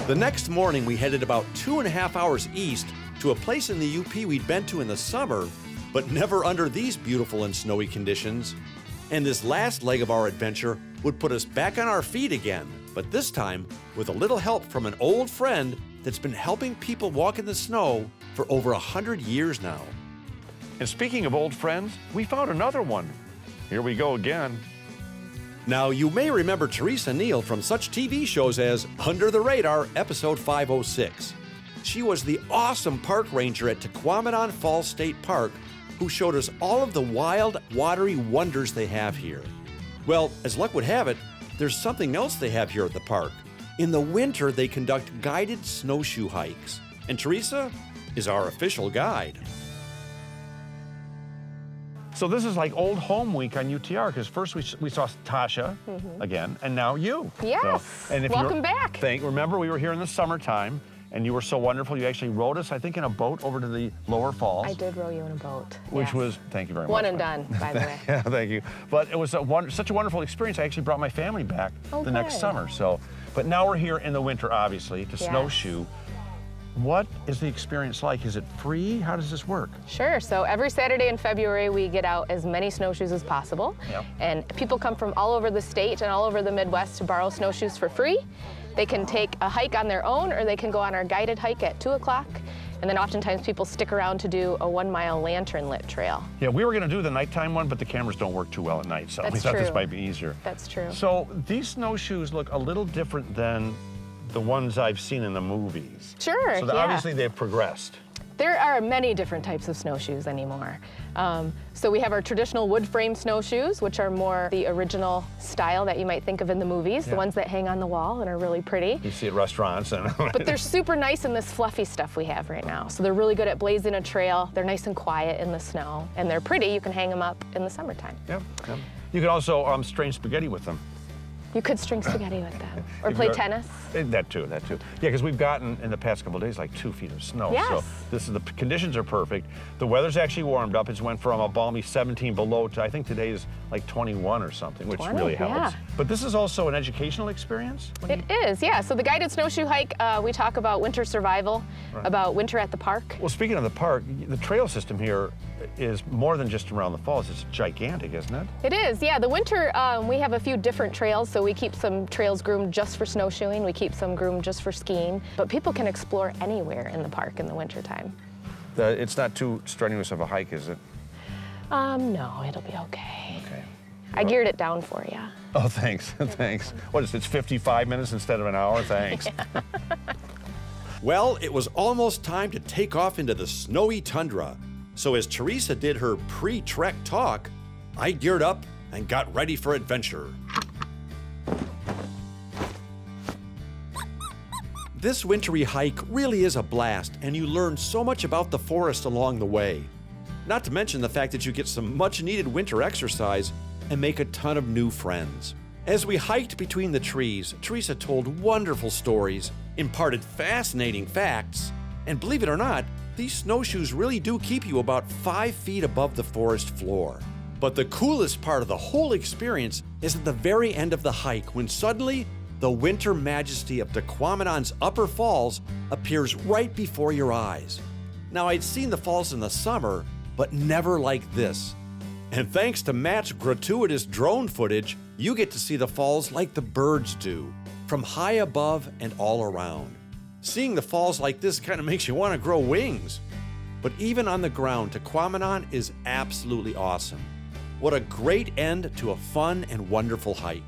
The next morning, we headed about 2.5 hours east to a place in the UP we'd been to in the summer, but never under these beautiful and snowy conditions. And this last leg of our adventure would put us back on our feet again, but this time with a little help from an old friend that's been helping people walk in the snow for over 100 years now. And speaking of old friends, we found another one. Here we go again. Now, you may remember Teresa Neal from such TV shows as Under the Radar, episode 506. She was the awesome park ranger at Tahquamenon Falls State Park who showed us all of the wild, watery wonders they have here. Well, as luck would have it, there's something else they have here at the park. In the winter, they conduct guided snowshoe hikes, and Teresa is our official guide. So this is like old home week on UTR, because first we saw Tasha again, and now you. Yes, so, and welcome back. Remember, we were here in the summertime, and you were so wonderful. You actually rowed us, I think, in a boat over to the lower falls. I did row you in a boat. Which was, thank you very much. One and done, by the way. Yeah, thank you. But it was such a wonderful experience. I actually brought my family back the next summer. So, but now we're here in the winter, obviously, to snowshoe. What is the experience like? Is it free? How does this work? Sure. So every Saturday in February, we get out as many snowshoes as possible. Yep. And people come from all over the state and all over the Midwest to borrow snowshoes for free. They can take a hike on their own, or they can go on our guided hike at 2 o'clock. And then oftentimes people stick around to do a 1-mile lantern-lit trail. Yeah, we were going to do the nighttime one, but the cameras don't work too well at night, so we thought this might be easier. That's true. So these snowshoes look a little different than the ones I've seen in the movies. Sure, So obviously they've progressed. There are many different types of snowshoes anymore. So we have our traditional wood frame snowshoes, which are more the original style that you might think of in the movies, the ones that hang on the wall and are really pretty. You see at restaurants. But they're super nice in this fluffy stuff we have right now. So they're really good at blazing a trail. They're nice and quiet in the snow, and they're pretty. You can hang them up in the summertime. Yep. You can also strain spaghetti with them. You could string spaghetti with them, or play tennis. That too. Yeah, because we've gotten in the past couple of days like 2 feet of snow. Yes. So the conditions are perfect. The weather's actually warmed up. It's went from a balmy 17 below to I think today is like 21 or something, which really helps. Yeah. But this is also an educational experience? It is, yeah. So the guided snowshoe hike, we talk about winter survival, about winter at the park. Well, speaking of the park, the trail system here is more than just around the falls. It's gigantic, isn't it? It is, yeah. The winter, we have a few different trails, so we keep some trails groomed just for snowshoeing. We keep some groomed just for skiing. But people can explore anywhere in the park in the wintertime. It's not too strenuous of a hike, is it? No, it'll be okay. I geared it down for you. Oh, thanks. Thanks. What is it? It's 55 minutes instead of an hour? Thanks. Well, it was almost time to take off into the snowy tundra. So as Teresa did her pre-trek talk, I geared up and got ready for adventure. This wintry hike really is a blast, and you learn so much about the forest along the way. Not to mention the fact that you get some much-needed winter exercise and make a ton of new friends. As we hiked between the trees, Teresa told wonderful stories, imparted fascinating facts, and believe it or not, these snowshoes really do keep you about 5 feet above the forest floor. But the coolest part of the whole experience is at the very end of the hike, when suddenly the winter majesty of Tahquamenon's upper falls appears right before your eyes. Now, I'd seen the falls in the summer, but never like this. And thanks to Matt's gratuitous drone footage, you get to see the falls like the birds do, from high above and all around. Seeing the falls like this kind of makes you want to grow wings. But even on the ground, Tahquamenon is absolutely awesome. What a great end to a fun and wonderful hike.